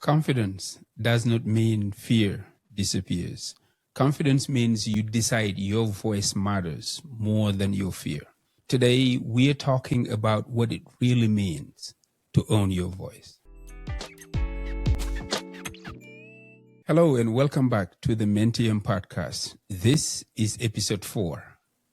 Confidence does not mean fear disappears. Confidence means you decide your voice matters more than your fear. Today, we are talking about what it really means to own your voice. Hello and welcome back to the Mentium podcast. This is episode 4,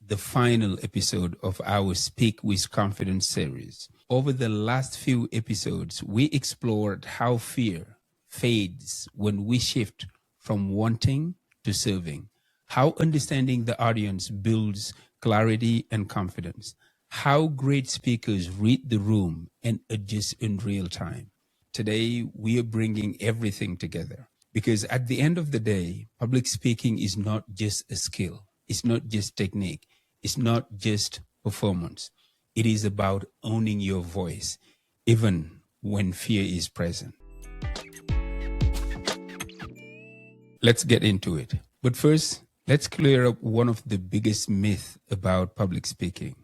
the final episode of our Speak with Confidence series. Over the last few episodes, we explored how fear fades when we shift from wanting to serving, how understanding the audience builds clarity and confidence, how great speakers read the room and adjust in real time. Today, we are bringing everything together because at the end of the day, public speaking is not just a skill. It's not just technique. It's not just performance. It is about owning your voice, even when fear is present. Let's get into it. But first, let's clear up one of the biggest myths about public speaking.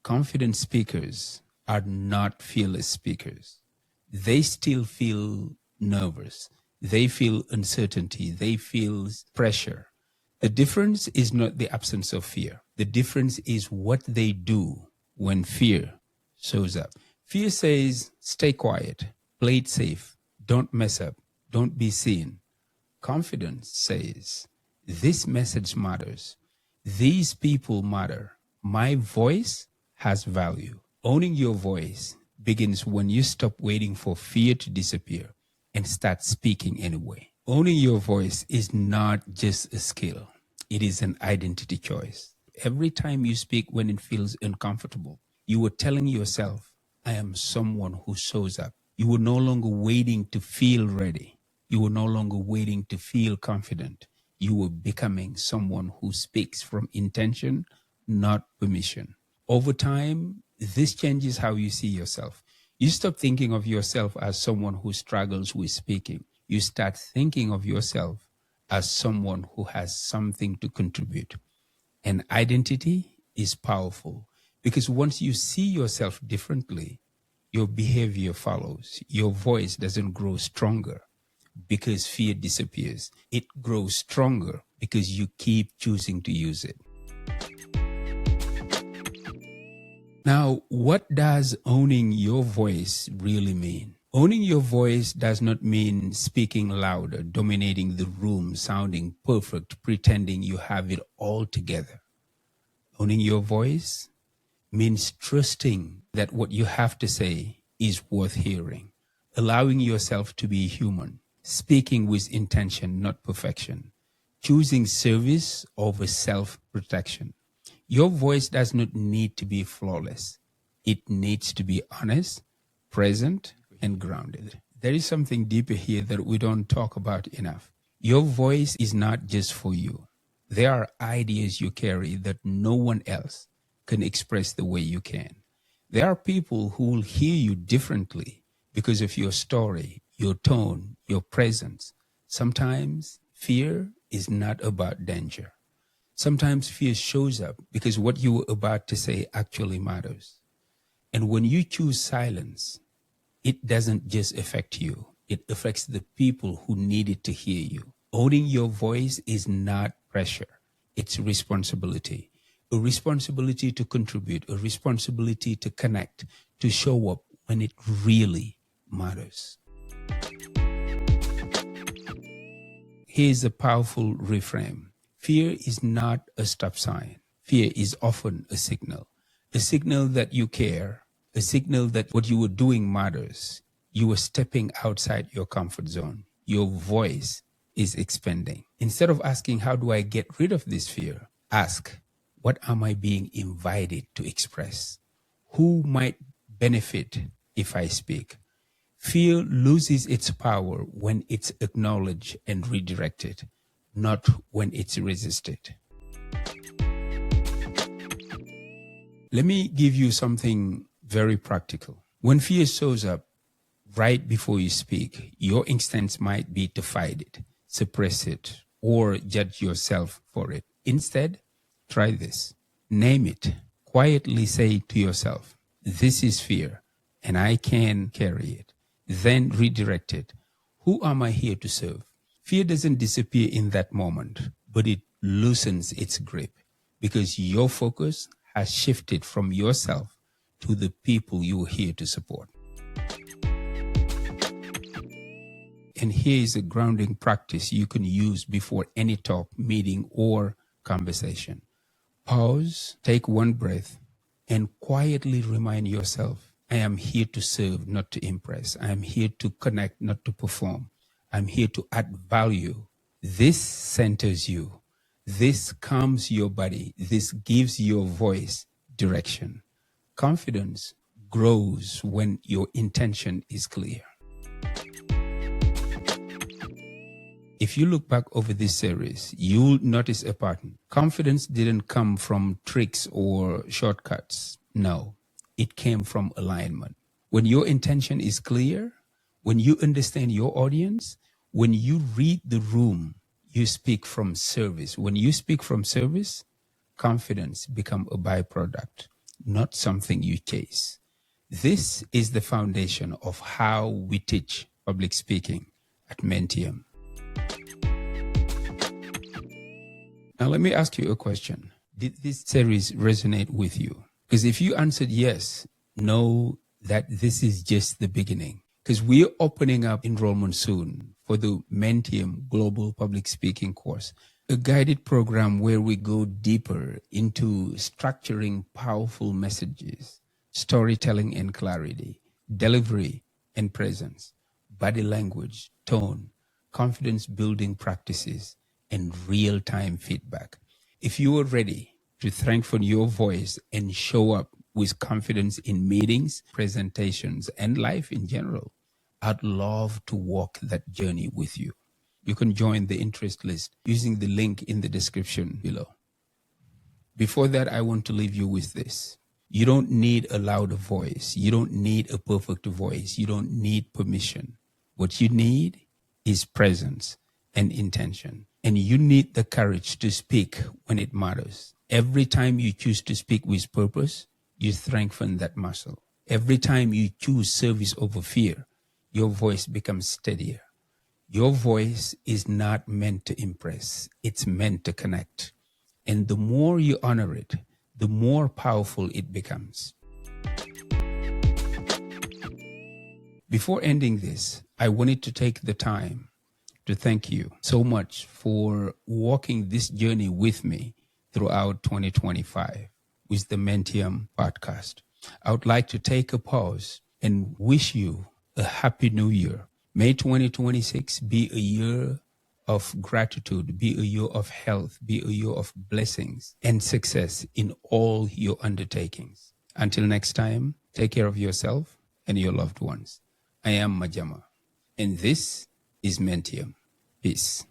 Confident speakers are not fearless speakers. They still feel nervous. They feel uncertainty. They feel pressure. The difference is not the absence of fear. The difference is what they do when fear shows up. Fear says, stay quiet, play it safe, don't mess up, don't be seen. Confidence says, this message matters. These people matter. My voice has value. Owning your voice begins when you stop waiting for fear to disappear and start speaking anyway. Owning your voice is not just a skill. It is an identity choice. Every time you speak when it feels uncomfortable, you are telling yourself, I am someone who shows up. You are no longer waiting to feel ready. You are no longer waiting to feel confident. You are becoming someone who speaks from intention, not permission. Over time, this changes how you see yourself. You stop thinking of yourself as someone who struggles with speaking. You start thinking of yourself as someone who has something to contribute. And identity is powerful because once you see yourself differently, your behavior follows. Your voice doesn't grow stronger because fear disappears. It grows stronger because you keep choosing to use it. Now, what does owning your voice really mean? Owning your voice does not mean speaking louder, dominating the room, sounding perfect, pretending you have it all together. Owning your voice means trusting that what you have to say is worth hearing, allowing yourself to be human, speaking with intention, not perfection, choosing service over self-protection. Your voice does not need to be flawless. It needs to be honest, present, and grounded. There is something deeper here that we don't talk about enough. Your voice is not just for you. There are ideas you carry that no one else can express the way you can. There are people who will hear you differently because of your story, your tone, your presence. Sometimes fear is not about danger. Sometimes fear shows up because what you were about to say actually matters. And when you choose silence, it doesn't just affect you. It affects the people who needed to hear you. Owning your voice is not pressure. It's responsibility. A responsibility to contribute, a responsibility to connect, to show up when it really matters. Here's a powerful reframe. Fear is not a stop sign. Fear is often a signal that you care, a signal that what you are doing matters. You are stepping outside your comfort zone. Your voice is expanding. Instead of asking, how do I get rid of this fear? Ask, what am I being invited to express? Who might benefit if I speak? Fear loses its power when it's acknowledged and redirected, not when it's resisted. Let me give you something very practical. When fear shows up right before you speak, your instincts might be to fight it, suppress it, or judge yourself for it. Instead, try this. Name it. Quietly say to yourself, this is fear, and I can carry it. Then redirect it. Who am I here to serve? Fear doesn't disappear in that moment, but it loosens its grip because your focus has shifted from yourself to the people you're here to support. And here is a grounding practice you can use before any talk, meeting, or conversation. Pause, take one breath, and quietly remind yourself, I am here to serve, not to impress. I am here to connect, not to perform. I'm here to add value. This centers you. This calms your body. This gives your voice direction. Confidence grows when your intention is clear. If you look back over this series, you'll notice a pattern. Confidence didn't come from tricks or shortcuts. No, it came from alignment. When your intention is clear, when you understand your audience, when you read the room, you speak from service. When you speak from service, confidence becomes a byproduct, not something you chase. This is the foundation of how we teach public speaking at Mentium. Now, let me ask you a question. Did this series resonate with you? Because if you answered yes, know that this is just the beginning. Because we're opening up enrollment soon for the Mentium Global Public Speaking course, a guided program where we go deeper into structuring powerful messages, storytelling and clarity, delivery and presence, body language, tone, confidence building practices, and real-time feedback. If you are ready to strengthen your voice and show up with confidence in meetings, presentations, and life in general, I'd love to walk that journey with you. You can join the interest list using the link in the description below. Before that, I want to leave you with this. You don't need a louder voice. You don't need a perfect voice. You don't need permission. What you need is presence and intention. And you need the courage to speak when it matters. Every time you choose to speak with purpose, you strengthen that muscle. Every time you choose service over fear, your voice becomes steadier. Your voice is not meant to impress. It's meant to connect. And the more you honor it, the more powerful it becomes. Before ending this, I wanted to take the time to thank you so much for walking this journey with me throughout 2025 with the Mentium podcast. I would like to take a pause and wish you a happy new year. May 2026 be a year of gratitude, be a year of health, be a year of blessings and success in all your undertakings. Until next time, take care of yourself and your loved ones. I am Majama, and this is Mentium. Peace.